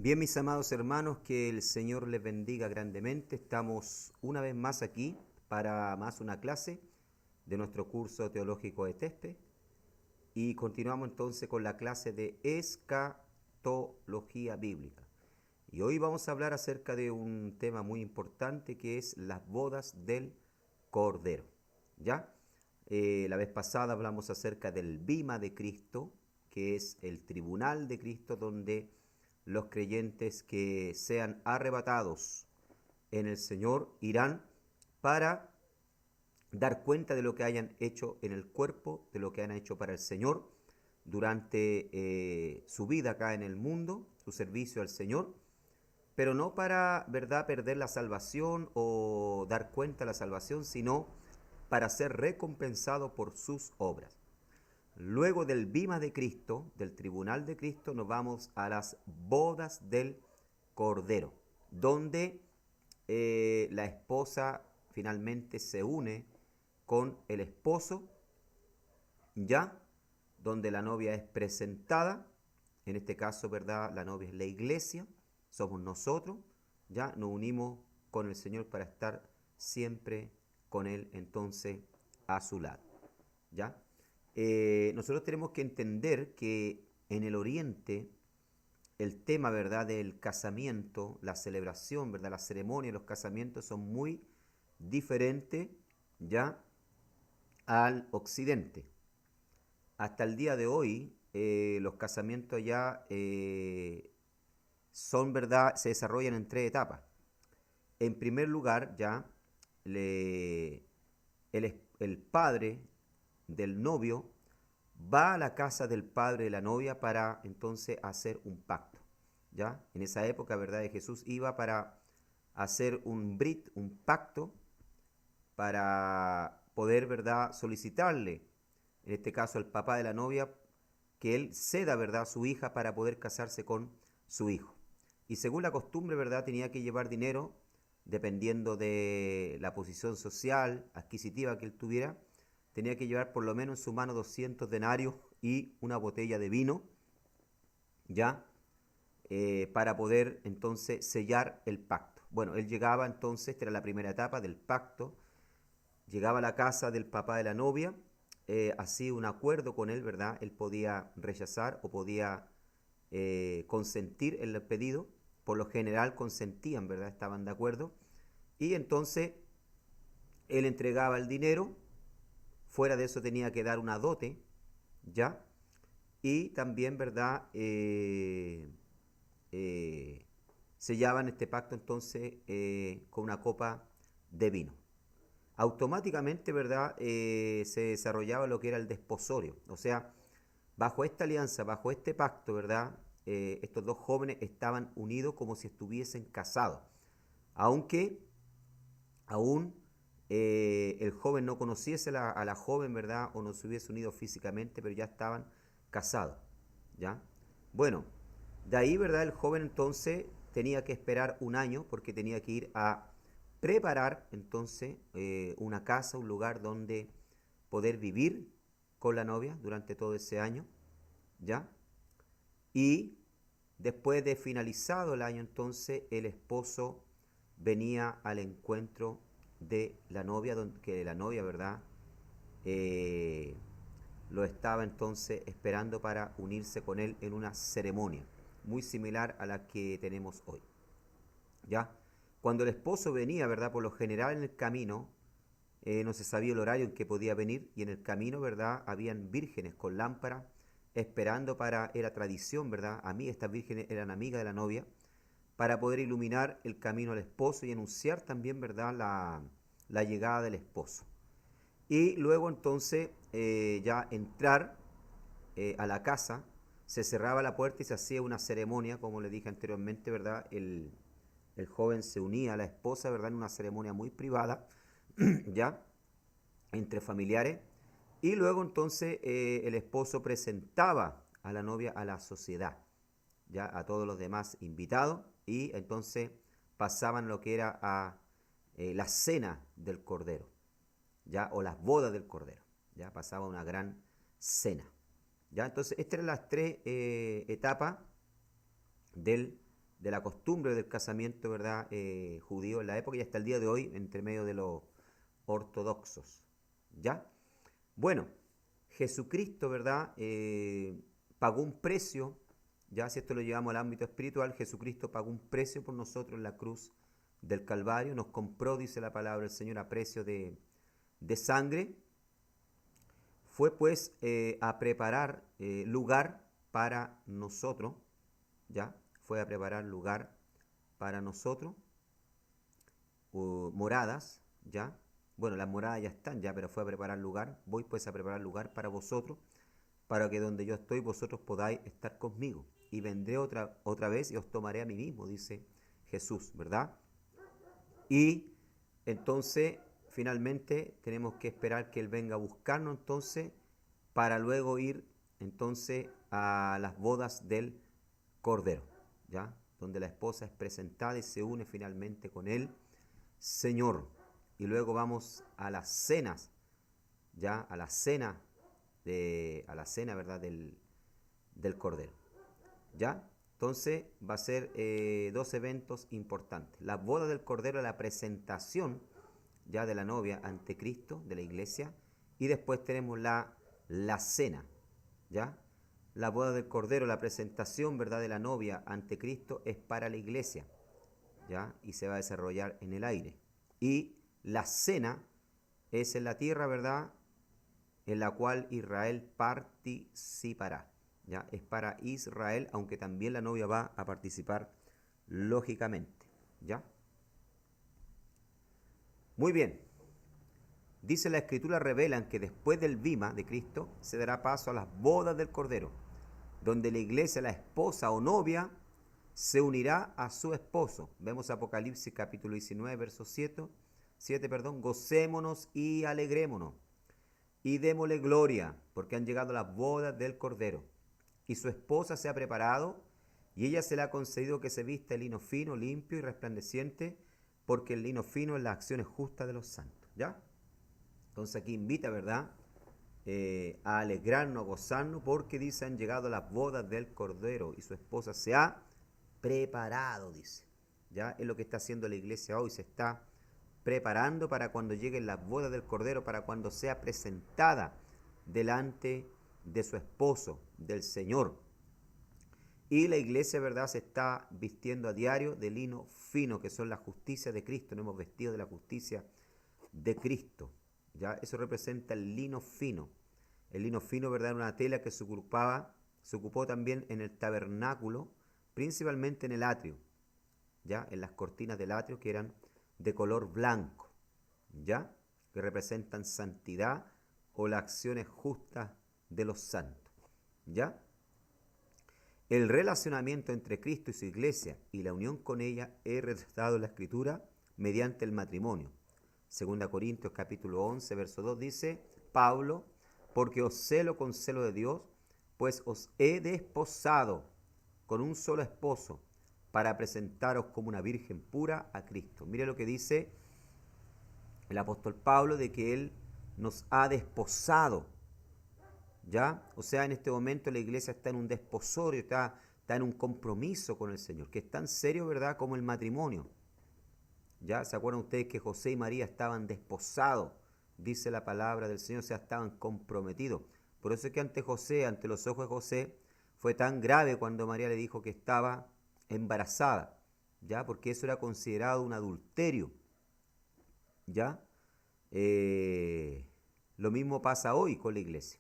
Bien, mis amados hermanos, que el Señor les bendiga grandemente. Estamos una vez más aquí para más una clase de nuestro curso teológico de Tespe y continuamos entonces con la clase de escatología bíblica. Y hoy vamos a hablar acerca de un tema muy importante que es las bodas del Cordero. ¿Ya? La vez pasada hablamos acerca del bima de Cristo, que es el tribunal de Cristo donde los creyentes que sean arrebatados en el Señor irán para dar cuenta de lo que hayan hecho en el cuerpo, de lo que han hecho para el Señor durante su vida acá en el mundo, su servicio al Señor, pero no para, ¿verdad?, perder la salvación o dar cuenta de la salvación, sino para ser recompensado por sus obras. Luego del bima de Cristo, del tribunal de Cristo, nos vamos a las bodas del Cordero, donde la esposa finalmente se une con el esposo, ya, donde la novia es presentada, en este caso, ¿verdad? La novia es la iglesia, somos nosotros, ya nos unimos con el Señor para estar siempre con Él, entonces, a su lado, ¿ya? Nosotros tenemos que entender que en el Oriente el tema, ¿verdad?, del casamiento, la celebración, ¿verdad?, la ceremonia de los casamientos son muy diferentes, ¿ya?, al Occidente. Hasta el día de hoy, los casamientos ya son, ¿verdad?, se desarrollan en tres etapas. En primer lugar, ya, el padre del novio va a la casa del padre de la novia para entonces hacer un pacto. ¿Ya? En esa época, ¿verdad?, de Jesús iba para hacer un brit, un pacto, para poder, ¿verdad?, solicitarle, en este caso al papá de la novia, que él ceda, ¿verdad?, a su hija para poder casarse con su hijo. Y según la costumbre, ¿verdad?, tenía que llevar dinero, dependiendo de la posición social, adquisitiva que él tuviera, tenía que llevar por lo menos en su mano 200 denarios y una botella de vino, ¿ya? Para poder entonces sellar el pacto. Bueno, él llegaba entonces, esta era la primera etapa del pacto, llegaba a la casa del papá de la novia, hacía un acuerdo con él, ¿verdad? Él podía rechazar o podía consentir el pedido, por lo general consentían, ¿verdad? Estaban de acuerdo, y entonces él entregaba el dinero, fuera de eso tenía que dar una dote, ¿ya? Y también, ¿verdad? Eh, Sellaban este pacto entonces con una copa de vino. Automáticamente, ¿verdad? Se desarrollaba lo que era el desposorio. O sea, bajo esta alianza, bajo este pacto, ¿verdad? Estos dos jóvenes estaban unidos como si estuviesen casados. Aunque aún el joven no conociese a la joven, ¿verdad? O no se hubiese unido físicamente, pero ya estaban casados, ¿ya? Bueno, de ahí, ¿verdad? El joven entonces tenía que esperar un año porque tenía que ir a preparar entonces una casa, un lugar donde poder vivir con la novia durante todo ese año, ¿ya? Y después de finalizado el año entonces el esposo venía al encuentro de la novia, que la novia, ¿verdad? Eh, lo estaba entonces esperando para unirse con él en una ceremonia muy similar a la que tenemos hoy. ¿Ya? Cuando el esposo venía, ¿verdad? Por lo general en el camino, no se sabía el horario en que podía venir y en el camino, ¿verdad? Habían vírgenes con lámparas esperando para, era tradición, ¿verdad? A mí estas vírgenes eran amigas de la novia, para poder iluminar el camino al esposo y anunciar también, ¿verdad?, la llegada del esposo. Y luego entonces ya entrar a la casa, se cerraba la puerta y se hacía una ceremonia, como le dije anteriormente, ¿verdad? El joven se unía a la esposa, ¿verdad?, en una ceremonia muy privada, ¿ya? Entre familiares. Y luego entonces el esposo presentaba a la novia a la sociedad, ya a todos los demás invitados, y entonces pasaban lo que era a la cena del Cordero, ya, o las bodas del Cordero, ya pasaba una gran cena. Ya, entonces estas eran las tres etapas del de la costumbre del casamiento, ¿verdad? Judío en la época y hasta el día de hoy entre medio de los ortodoxos, ¿ya? Bueno, Jesucristo, ¿verdad? Pagó un precio, ya si esto lo llevamos al ámbito espiritual, Jesucristo pagó un precio por nosotros en la cruz del Calvario, nos compró, dice la palabra del Señor, a precio de sangre. Fue pues a preparar lugar para nosotros, ¿ya? Fue a preparar lugar para nosotros, moradas, ¿ya? Bueno, las moradas ya están, ya, pero fue a preparar lugar. Voy pues a preparar lugar para vosotros, para que donde yo estoy vosotros podáis estar conmigo. Y vendré otra vez y os tomaré a mí mismo, dice Jesús, ¿verdad? Y entonces, finalmente, tenemos que esperar que Él venga a buscarnos entonces, para luego ir entonces a las bodas del Cordero, ¿ya? Donde la esposa es presentada y se une finalmente con el Señor. Y luego vamos a las cenas, ¿ya? A la cena, ¿verdad? Del Cordero, ¿ya? Entonces va a ser dos eventos importantes. La boda del Cordero, la presentación ya de la novia ante Cristo, de la iglesia, y después tenemos la cena, ¿ya? La boda del Cordero, la presentación, ¿verdad?, de la novia ante Cristo es para la iglesia, ¿ya? Y se va a desarrollar en el aire. Y la cena es en la tierra, ¿verdad?, en la cual Israel participará, ¿ya? Es para Israel, aunque también la novia va a participar lógicamente, ¿ya? Muy bien. Dice la Escritura, revelan que después del bima de Cristo se dará paso a las bodas del Cordero, donde la iglesia, la esposa o novia, se unirá a su esposo. Vemos Apocalipsis capítulo 19, verso 7, gocémonos y alegrémonos y démosle gloria, porque han llegado las bodas del Cordero. Y su esposa se ha preparado, y ella se le ha concedido que se vista de lino fino, limpio y resplandeciente, porque el lino fino es las acciones justas de los santos, ¿ya? Entonces aquí invita, ¿verdad?, a alegrarnos, a gozarnos, porque dice, han llegado las bodas del Cordero, y su esposa se ha preparado, dice. ¿Ya? Es lo que está haciendo la iglesia hoy, se está preparando para cuando lleguen las bodas del Cordero, para cuando sea presentada delante de su esposo, del Señor. Y la iglesia, ¿verdad?, se está vistiendo a diario de lino fino, que son la justicia de Cristo. Nos hemos vestido de la justicia de Cristo, ¿ya? Eso representa el lino fino. El lino fino, ¿verdad?, era una tela que se ocupó también en el tabernáculo, principalmente en el atrio, ¿ya? En las cortinas del atrio, que eran de color blanco, ¿ya? Que representan santidad o las acciones justas de los santos, ¿ya? El relacionamiento entre Cristo y su iglesia y la unión con ella es retratado en la Escritura mediante el matrimonio. 2 Corintios capítulo 11, verso 2 dice, Pablo, porque os celo con celo de Dios, pues os he desposado con un solo esposo, para presentaros como una virgen pura a Cristo. Mire lo que dice el apóstol Pablo, de que Él nos ha desposado, ¿ya? O sea, en este momento la iglesia está en un desposorio, está en un compromiso con el Señor, que es tan serio, ¿verdad?, como el matrimonio. ¿Ya? ¿Se acuerdan ustedes que José y María estaban desposados? Dice la palabra del Señor, o sea, estaban comprometidos. Por eso es que ante José, ante los ojos de José, fue tan grave cuando María le dijo que estaba embarazada, ¿ya? Porque eso era considerado un adulterio, ¿ya? Lo mismo pasa hoy con la iglesia,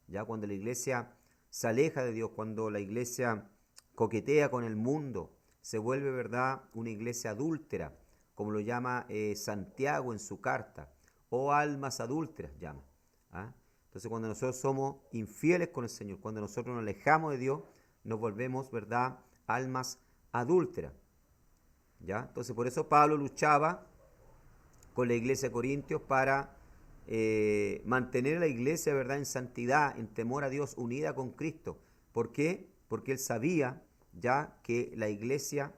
¿ya? Cuando la iglesia se aleja de Dios, cuando la iglesia coquetea con el mundo, se vuelve, ¿verdad?, una iglesia adúltera, como lo llama Santiago en su carta, o almas adúlteras llama, ¿ah? Entonces cuando nosotros somos infieles con el Señor, cuando nosotros nos alejamos de Dios, nos volvemos, ¿verdad?, almas adúlteras, ¿ya? Entonces por eso Pablo luchaba con la iglesia de Corintios para mantener a la iglesia, ¿verdad?, en santidad, en temor a Dios, unida con Cristo. ¿Por qué? Porque él sabía ya que la iglesia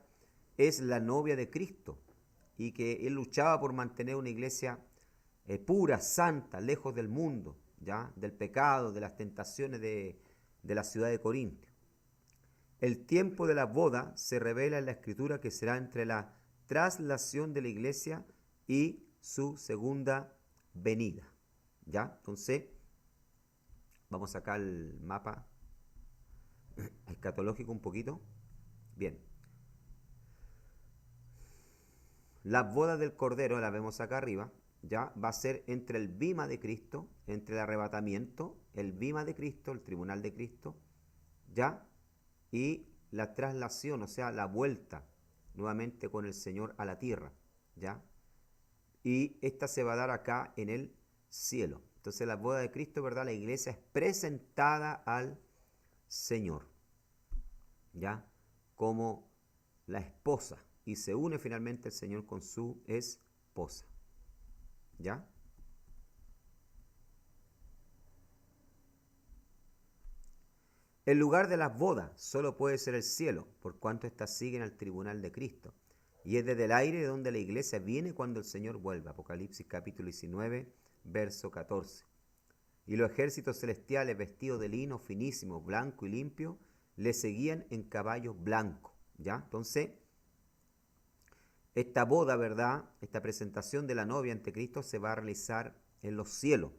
es la novia de Cristo y que él luchaba por mantener una iglesia pura, santa, lejos del mundo, ¿ya?, del pecado, de las tentaciones de la ciudad de Corintio. El tiempo de la boda se revela en la Escritura que será entre la traslación de la iglesia y su segunda venida. ¿Ya? Entonces, vamos acá al mapa escatológico un poquito. Bien. Las bodas del Cordero, la vemos acá arriba, ya va a ser entre el bima de Cristo, entre el arrebatamiento, el bima de Cristo, el tribunal de Cristo, ya, y la traslación, o sea, la vuelta nuevamente con el Señor a la tierra, ya. Y esta se va a dar acá en el cielo. Entonces la boda de Cristo, ¿verdad? La iglesia es presentada al Señor, ya, como la esposa. Y se une finalmente el Señor con su esposa. ¿Ya? El lugar de las bodas solo puede ser el cielo, por cuanto éstas siguen al tribunal de Cristo. Y es desde el aire de donde la iglesia viene cuando el Señor vuelve. Apocalipsis capítulo 19, verso 14. Y los ejércitos celestiales vestidos de lino finísimo, blanco y limpio, le seguían en caballos blancos. ¿Ya? Entonces, esta boda, ¿verdad? Esta presentación de la novia ante Cristo se va a realizar en los cielos,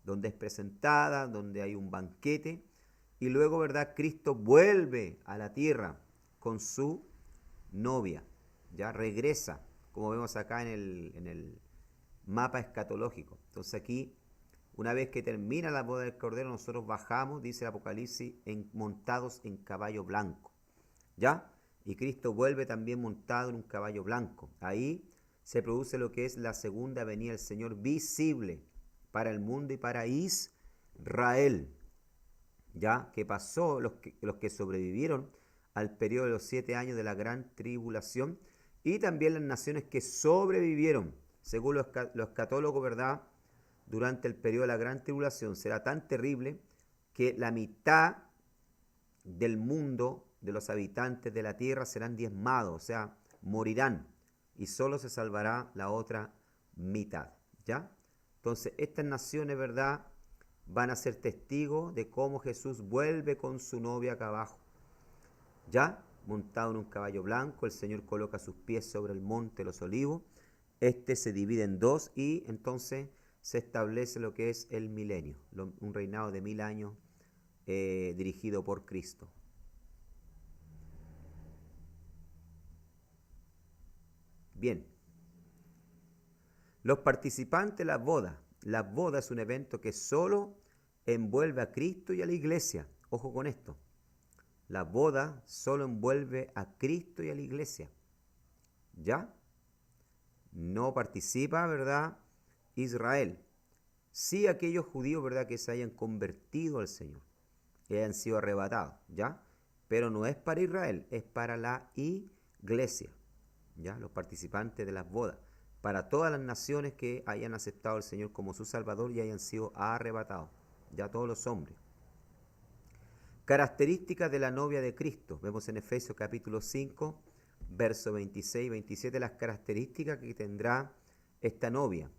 donde es presentada, donde hay un banquete, y luego, ¿verdad? Cristo vuelve a la tierra con su novia, ya regresa, como vemos acá en el mapa escatológico. Entonces aquí, una vez que termina la boda del Cordero, nosotros bajamos, dice el Apocalipsis, montados en caballo blanco, ¿ya? Y Cristo vuelve también montado en un caballo blanco. Ahí se produce lo que es la segunda venida del Señor visible para el mundo y para Israel. Ya que pasó los que sobrevivieron al periodo de los 7 años de la gran tribulación y también las naciones que sobrevivieron, según los escatólogos, ¿verdad? Durante el periodo de la gran tribulación será tan terrible que la mitad del mundo, de los habitantes de la tierra, serán diezmados, o sea, morirán, y solo se salvará la otra mitad, ¿ya? Entonces, estas naciones, ¿verdad?, van a ser testigos de cómo Jesús vuelve con su novia acá abajo, ¿ya? Montado en un caballo blanco, el Señor coloca sus pies sobre el monte de los olivos, este se divide en dos y entonces se establece lo que es el milenio, un reinado de 1000 años dirigido por Cristo. Bien, los participantes de las bodas. La boda es un evento que solo envuelve a Cristo y a la iglesia. Ojo con esto. La boda solo envuelve a Cristo y a la iglesia. ¿Ya? No participa, ¿verdad?, Israel. Sí aquellos judíos, ¿verdad?, que se hayan convertido al Señor, que hayan sido arrebatados, ¿ya? Pero no es para Israel, es para la iglesia, ¿ya? Los participantes de las bodas, para todas las naciones que hayan aceptado al Señor como su Salvador y hayan sido arrebatados, ya todos los hombres. Características de la novia de Cristo. Vemos en Efesios capítulo 5, verso 26 y 27 las características que tendrá esta novia.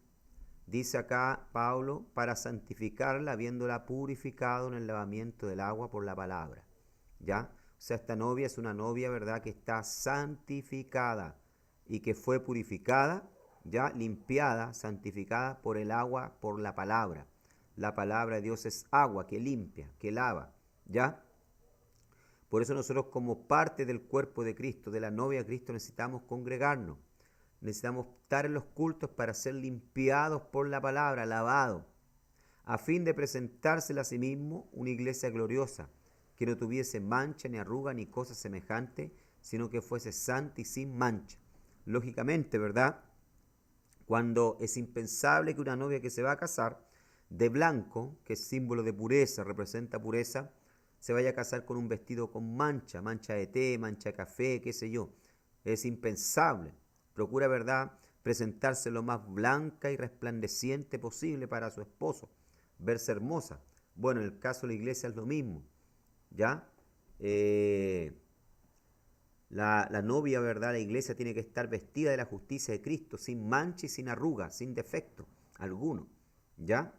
Dice acá Pablo, para santificarla, habiéndola purificado en el lavamiento del agua por la palabra. ¿Ya? O sea, esta novia es una novia, ¿verdad?, que está santificada y que fue purificada, ya limpiada, santificada por el agua, por la palabra. La palabra de Dios es agua que limpia, que lava, ¿ya? Por eso nosotros, como parte del cuerpo de Cristo, de la novia de Cristo, necesitamos congregarnos. Necesitamos estar en los cultos para ser limpiados por la palabra, lavados, a fin de presentársela a sí mismo una iglesia gloriosa, que no tuviese mancha, ni arruga, ni cosa semejante, sino que fuese santa y sin mancha. Lógicamente, ¿verdad?, cuando es impensable que una novia que se va a casar de blanco, que es símbolo de pureza, representa pureza, se vaya a casar con un vestido con mancha, mancha de té, mancha de café, qué sé yo. Es impensable. Procura, ¿verdad?, presentarse lo más blanca y resplandeciente posible para su esposo, verse hermosa. Bueno, en el caso de la iglesia es lo mismo, ¿ya? La novia, ¿verdad?, la iglesia tiene que estar vestida de la justicia de Cristo, sin mancha y sin arruga, sin defecto alguno, ¿ya?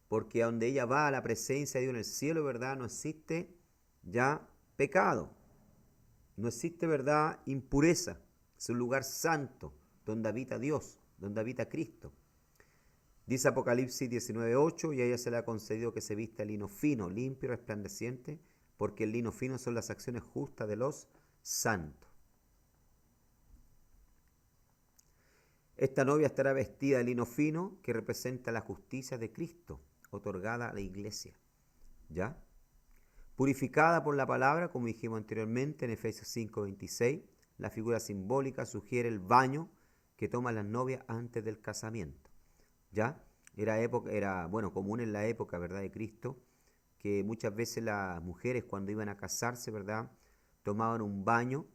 Porque a donde ella va, a la presencia de Dios en el cielo, ¿verdad?, no existe ya pecado. No existe, ¿verdad?, impureza. Es un lugar santo donde habita Dios, donde habita Cristo. Dice Apocalipsis 19:8, y a ella se le ha concedido que se vista lino fino, limpio y resplandeciente, porque el lino fino son las acciones justas de los santos. Esta novia estará vestida de lino fino, que representa la justicia de Cristo, otorgada a la iglesia. ¿Ya? Purificada por la palabra, como dijimos anteriormente en Efesios 5:26, la figura simbólica sugiere el baño que toman las novias antes del casamiento. ¿Ya? Era común en la época, ¿verdad?, de Cristo, que muchas veces las mujeres cuando iban a casarse, ¿verdad?, tomaban un baño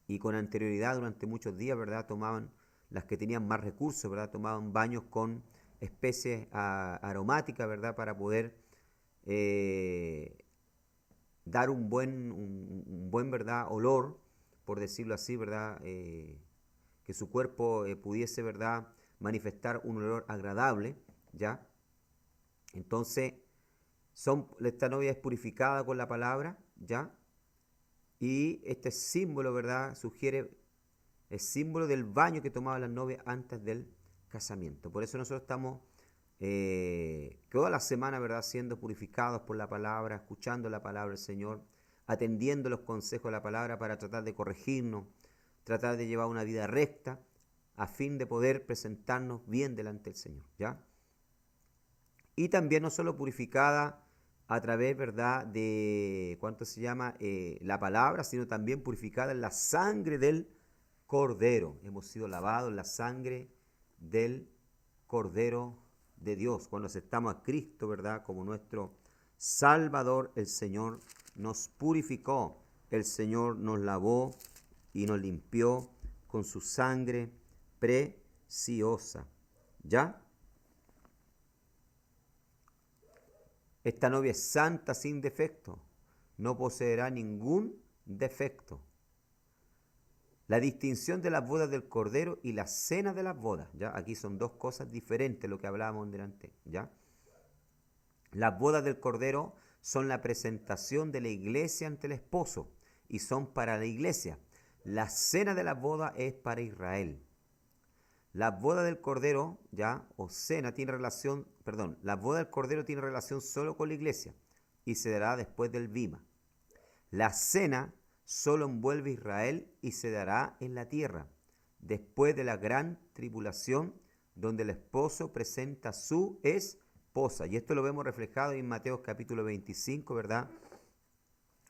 y con anterioridad durante muchos días, ¿verdad?, tomaban, las que tenían más recursos, ¿verdad?, tomaban baños con especies aromáticas, ¿verdad?, para poder dar un buen, ¿verdad?, olor, por decirlo así, ¿verdad?, que su cuerpo pudiese, ¿verdad?, manifestar un olor agradable, ¿ya? Entonces, esta novia es purificada con la palabra, ¿ya? Y este símbolo, ¿verdad?, es símbolo del baño que tomaban las novias antes del casamiento. Por eso nosotros estamos toda la semana, ¿verdad?, siendo purificados por la palabra, escuchando la palabra del Señor, atendiendo los consejos de la palabra para tratar de corregirnos, tratar de llevar una vida recta, a fin de poder presentarnos bien delante del Señor, ¿ya? Y también no solo purificada a través, ¿verdad?, de, ¿cuánto se llama?, la palabra, sino también purificada en la sangre del Cordero. Hemos sido lavados en la sangre del Cordero de Dios. Cuando aceptamos a Cristo, ¿verdad?, como nuestro Salvador, el Señor nos purificó, el Señor nos lavó y nos limpió con su sangre preciosa. ¿Ya? Esta novia es santa sin defecto, no poseerá ningún defecto. La distinción de las bodas del Cordero y la cena de las bodas, ¿ya? Aquí son dos cosas diferentes lo que hablábamos delante, ¿ya? Las bodas del Cordero son la presentación de la iglesia ante el esposo y son para la iglesia. La cena de las bodas es para Israel. La boda del Cordero, ¿ya?, o cena, la boda del Cordero tiene relación solo con la iglesia y se dará después del bima. La cena solo envuelve a Israel y se dará en la tierra, después de la gran tribulación, donde el esposo presenta a su esposa. Y esto lo vemos reflejado en Mateo capítulo 25, ¿verdad?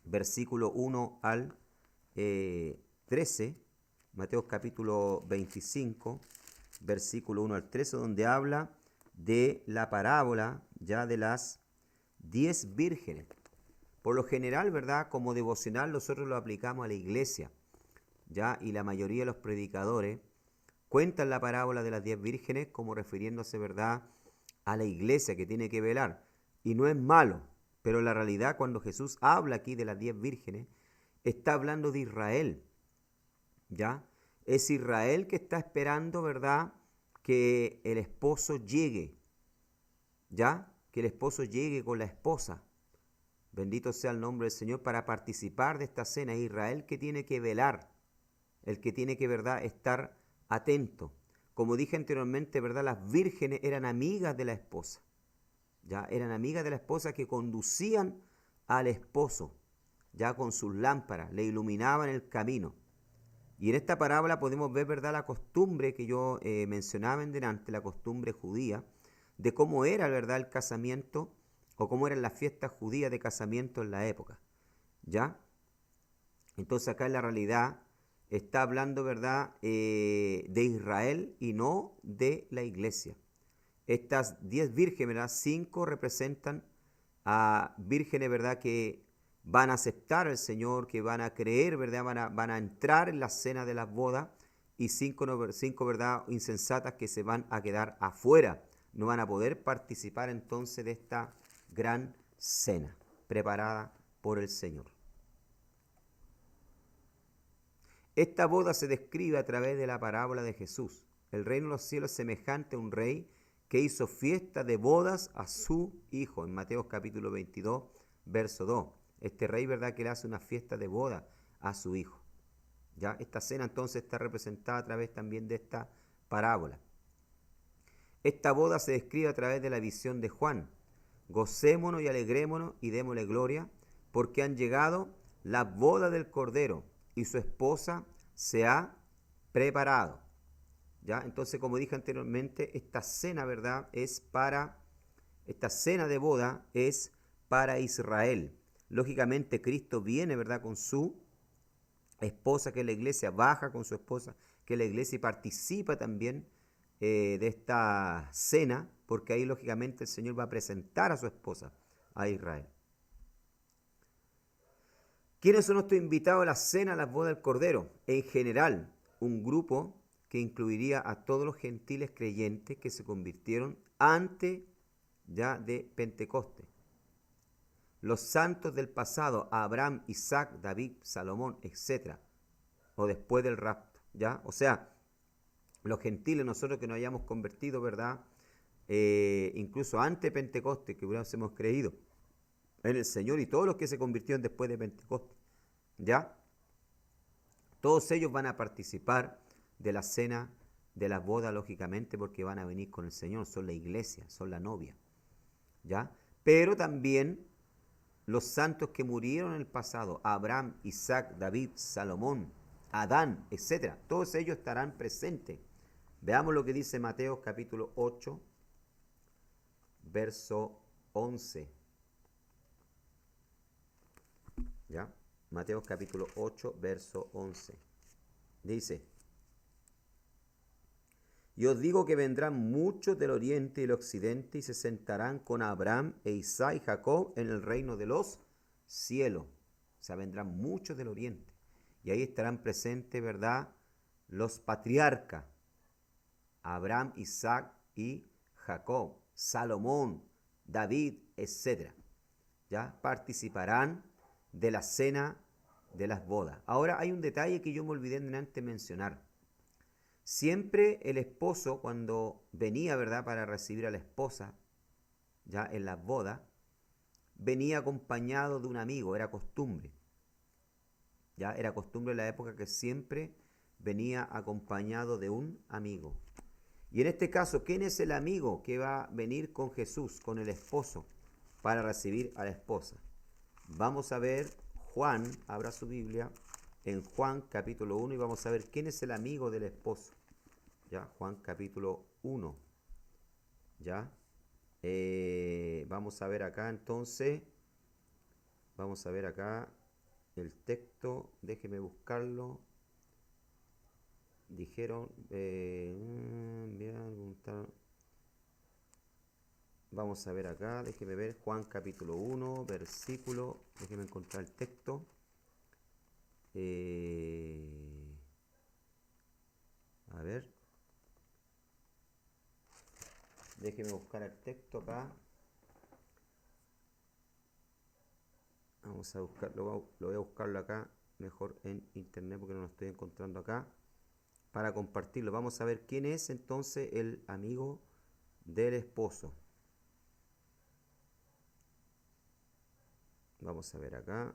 Versículo 1 al 13. Mateo capítulo 25, versículo 1 al 13, donde habla de la parábola ya de las 10 vírgenes. Por lo general, ¿verdad?, como devocional nosotros lo aplicamos a la iglesia, ¿ya? Y la mayoría de los predicadores cuentan la parábola de las 10 vírgenes como refiriéndose, ¿verdad?, a la iglesia que tiene que velar. Y no es malo, pero la realidad cuando Jesús habla aquí de las 10 vírgenes, está hablando de Israel, ¿ya? Es Israel que está esperando, ¿verdad?, que el esposo llegue, ¿ya? Que el esposo llegue con la esposa. Bendito sea el nombre del Señor para participar de esta cena. Es Israel que tiene que velar, el que tiene que, ¿verdad?, estar atento. Como dije anteriormente, ¿verdad?, las vírgenes eran amigas de la esposa, ¿ya? Eran amigas de la esposa que conducían al esposo, ya con sus lámparas, le iluminaban el camino. Y en esta parábola podemos ver, ¿verdad?, la costumbre que yo mencionaba en delante, la costumbre judía, de cómo era, ¿verdad?, el casamiento o cómo eran las fiestas judías de casamiento en la época, ¿ya? Entonces acá en la realidad está hablando, ¿verdad?, de Israel y no de la iglesia. Estas 10 vírgenes, ¿verdad?, 5 representan a vírgenes, ¿verdad?, que van a aceptar al Señor, que van a creer, ¿verdad?, van a entrar en la cena de las bodas, y 5, ¿verdad?, insensatas que se van a quedar afuera, no van a poder participar entonces de esta gran cena preparada por el Señor. Esta boda se describe a través de la parábola de Jesús. El reino de los cielos es semejante a un rey que hizo fiesta de bodas a su hijo, en Mateo capítulo 22, verso 2. Este rey, ¿verdad?, que le hace una fiesta de boda a su hijo. ¿Ya? Esta cena entonces está representada a través también de esta parábola. Esta boda se describe a través de la visión de Juan. Gocémonos y alegrémonos y démosle gloria, porque han llegado las bodas del Cordero y su esposa se ha preparado. ¿Ya? Entonces, como dije anteriormente, esta cena, ¿verdad?, esta cena de boda es para Israel. Lógicamente, Cristo viene, ¿verdad?, con su esposa, que es la iglesia, baja con su esposa, que es la iglesia, y participa también de esta cena, porque ahí lógicamente el Señor va a presentar a su esposa a Israel. ¿Quiénes son nuestros invitados a la cena, a las bodas del Cordero? En general, un grupo que incluiría a todos los gentiles creyentes que se convirtieron antes ya de Pentecostés. Los santos del pasado, Abraham, Isaac, David, Salomón, etc. O después del rapto, ¿ya? O sea, los gentiles, nosotros que nos hayamos convertido, ¿verdad? Incluso antes de Pentecostés, que hubiéramos creído en el Señor, y todos los que se convirtieron después de Pentecostés, ¿ya? Todos ellos van a participar de la cena de las bodas, lógicamente, porque van a venir con el Señor, son la iglesia, son la novia, ¿ya? Pero también los santos que murieron en el pasado, Abraham, Isaac, David, Salomón, Adán, etc., todos ellos estarán presentes. Veamos lo que dice Mateo capítulo 8, verso 11. ¿Ya? Mateo capítulo 8, verso 11. Dice: y os digo que vendrán muchos del oriente y del occidente y se sentarán con Abraham e Isaac y Jacob en el reino de los cielos. O sea, vendrán muchos del oriente. Y ahí estarán presentes, ¿verdad?, los patriarcas, Abraham, Isaac y Jacob, Salomón, David, etc. ¿Ya? Participarán de la cena de las bodas. Ahora hay un detalle que yo me olvidé de antes mencionar. Siempre el esposo, cuando venía, ¿verdad?, para recibir a la esposa, ya en las bodas, venía acompañado de un amigo, era costumbre. Ya era costumbre en la época que siempre venía acompañado de un amigo. Y en este caso, ¿quién es el amigo que va a venir con Jesús, con el esposo, para recibir a la esposa? Vamos a ver Juan, abra su Biblia, en Juan capítulo 1, y vamos a ver quién es el amigo del esposo. ¿Ya? Juan capítulo 1. ¿Ya? Vamos a ver acá entonces. Vamos a ver acá el texto. Déjeme buscarlo. Dijeron. Vamos a ver acá. Déjeme ver. Juan capítulo 1, versículo. Déjeme encontrar el texto. A ver. Déjeme buscar el texto acá. Vamos a buscarlo, lo voy a buscarlo acá, mejor en internet porque no lo estoy encontrando acá, para compartirlo. Vamos a ver quién es entonces el amigo del esposo. Vamos a ver acá.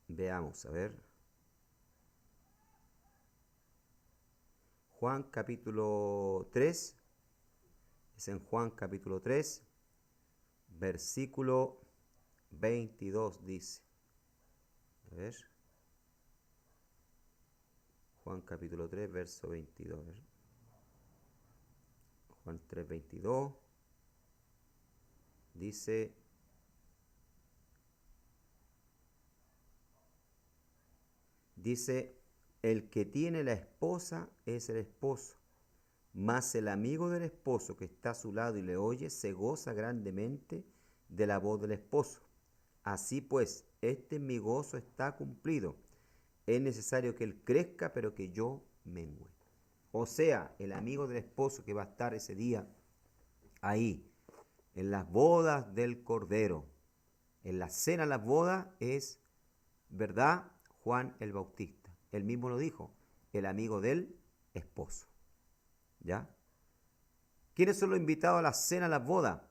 Veamos, a ver. Juan capítulo 3. Es en Juan capítulo 3, versículo 22 dice. A ver. Juan capítulo 3, verso 22. A ver. Juan 3, 22. Dice: el que tiene la esposa es el esposo, mas el amigo del esposo que está a su lado y le oye se goza grandemente de la voz del esposo. Así pues, mi gozo está cumplido. Es necesario que él crezca, pero que yo mengüe. O sea, el amigo del esposo que va a estar ese día ahí, en las bodas del Cordero, en la cena de las bodas, es, ¿verdad?, Juan el Bautista. Él mismo lo dijo, el amigo del esposo. ¿Ya? ¿Quiénes son los invitados a la cena, a las bodas?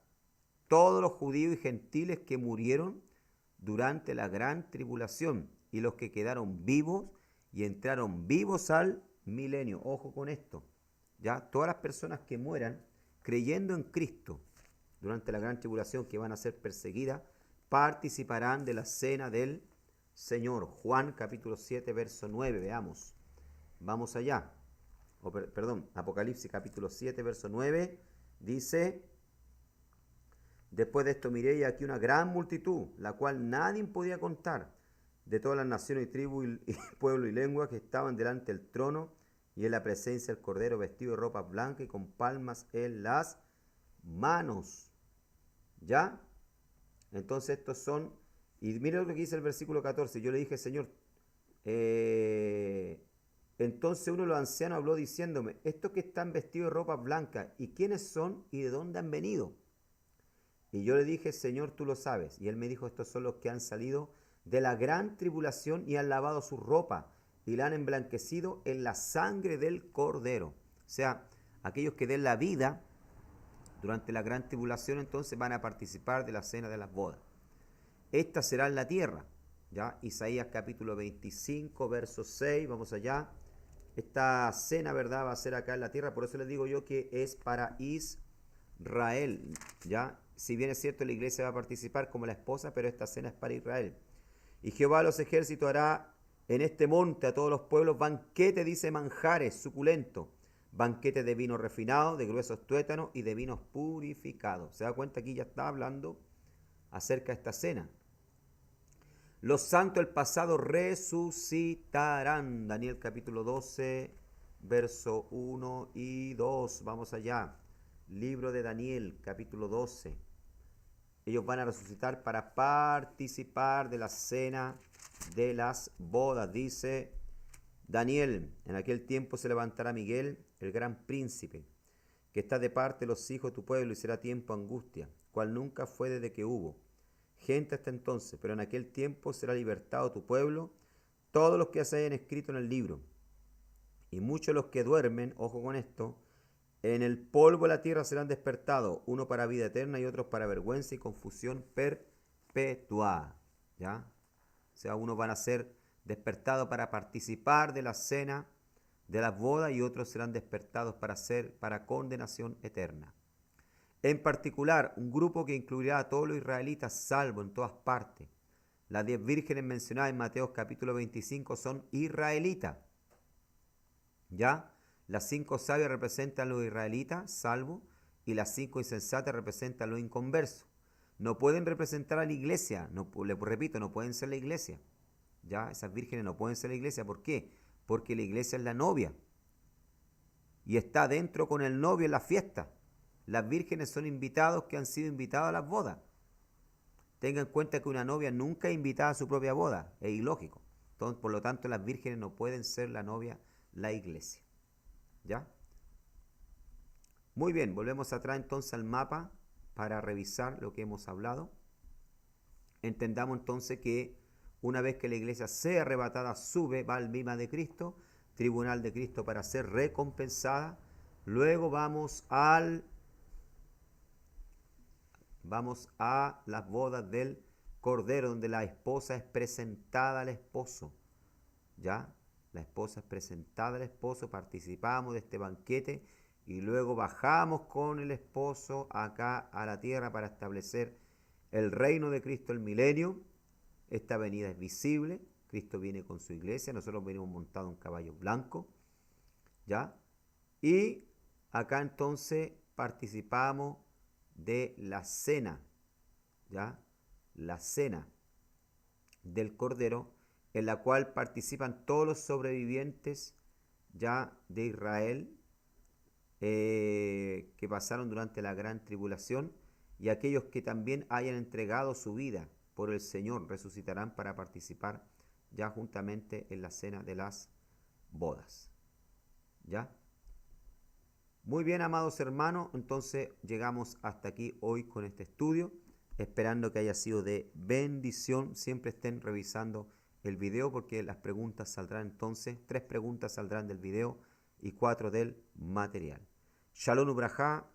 Todos los judíos y gentiles que murieron durante la gran tribulación y los que quedaron vivos y entraron vivos al milenio. Ojo con esto. Ya, todas las personas que mueran creyendo en Cristo durante la gran tribulación, que van a ser perseguidas, participarán de la cena del Señor. Juan capítulo 7, verso 9, veamos. Vamos allá. Perdón, Apocalipsis capítulo 7, verso 9, dice: después de esto miré y aquí una gran multitud, la cual nadie podía contar, de todas las naciones y tribus y pueblos y lenguas que estaban delante del trono y en la presencia del Cordero, vestido de ropa blanca y con palmas en las manos. ¿Ya? Entonces estos son, y mire lo que dice el versículo 14, yo le dije, Señor, entonces uno de los ancianos habló diciéndome, estos que están vestidos de ropa blanca, ¿y quiénes son y de dónde han venido? Y yo le dije, Señor, tú lo sabes. Y él me dijo, estos son los que han salido de la gran tribulación y han lavado su ropa y la han emblanquecido en la sangre del Cordero. O sea, aquellos que den la vida durante la gran tribulación entonces van a participar de la cena de las bodas. Esta será en la tierra. ¿Ya? Isaías capítulo 25, verso 6, vamos allá. Esta cena, ¿verdad?, va a ser acá en la tierra, por eso les digo yo que es para Israel, ¿ya? Si bien es cierto, la iglesia va a participar como la esposa, pero esta cena es para Israel. Y Jehová de los ejércitos hará en este monte a todos los pueblos banquete, dice, manjares suculentos, banquete de vino refinado, de gruesos tuétanos y de vinos purificados. ¿Se da cuenta? Aquí ya está hablando acerca de esta cena. Los santos del pasado resucitarán. Daniel capítulo 12, verso 1 y 2. Vamos allá. Libro de Daniel capítulo 12. Ellos van a resucitar para participar de la cena de las bodas. Dice Daniel, en aquel tiempo se levantará Miguel, el gran príncipe, que está de parte de los hijos de tu pueblo, y será tiempo angustia, cual nunca fue desde que hubo gente hasta entonces, pero en aquel tiempo será libertado tu pueblo, todos los que se hayan escrito en el libro, y muchos los que duermen, ojo con esto, en el polvo de la tierra serán despertados, uno para vida eterna y otros para vergüenza y confusión perpetua. ¿Ya? O sea, unos van a ser despertados para participar de la cena de las bodas y otros serán despertados para condenación eterna. En particular, un grupo que incluirá a todos los israelitas salvo en todas partes. Las 10 vírgenes mencionadas en Mateo capítulo 25 son israelitas. ¿Ya? Las 5 sabias representan a los israelitas, salvo, y las 5 insensatas representan a los inconversos. No pueden representar a la iglesia, no, les repito, no pueden ser la iglesia. ¿Ya? Esas vírgenes no pueden ser la iglesia. ¿Por qué? Porque la iglesia es la novia. Y está dentro con el novio en la fiesta. Las vírgenes son invitados que han sido invitados a las bodas. Tengan en cuenta que una novia nunca es invitada a su propia boda. Es ilógico. Entonces, por lo tanto, las vírgenes no pueden ser la novia, la iglesia. ¿Ya? Muy bien, volvemos atrás entonces al mapa para revisar lo que hemos hablado. Entendamos entonces que una vez que la iglesia sea arrebatada, sube, va al bima de Cristo, tribunal de Cristo para ser recompensada. Luego vamos a las bodas del Cordero, donde la esposa es presentada al esposo. ¿Ya? La esposa es presentada al esposo, participamos de este banquete y luego bajamos con el esposo acá a la tierra para establecer el reino de Cristo, el milenio. Esta venida es visible, Cristo viene con su iglesia, nosotros venimos montados en caballo blanco, ¿ya? Y acá entonces participamos de la cena, ¿ya? La cena del Cordero, en la cual participan todos los sobrevivientes ya de Israel que pasaron durante la gran tribulación, y aquellos que también hayan entregado su vida por el Señor resucitarán para participar ya juntamente en la cena de las bodas. ¿Ya? Muy bien, amados hermanos, entonces llegamos hasta aquí hoy con este estudio, esperando que haya sido de bendición. Siempre estén revisando el video porque las preguntas saldrán entonces, 3 preguntas saldrán del video y 4 del material. Shalom Ubrajá,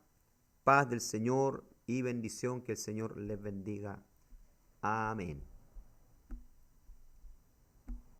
Paz del Señor y bendición, que el Señor les bendiga. Amén.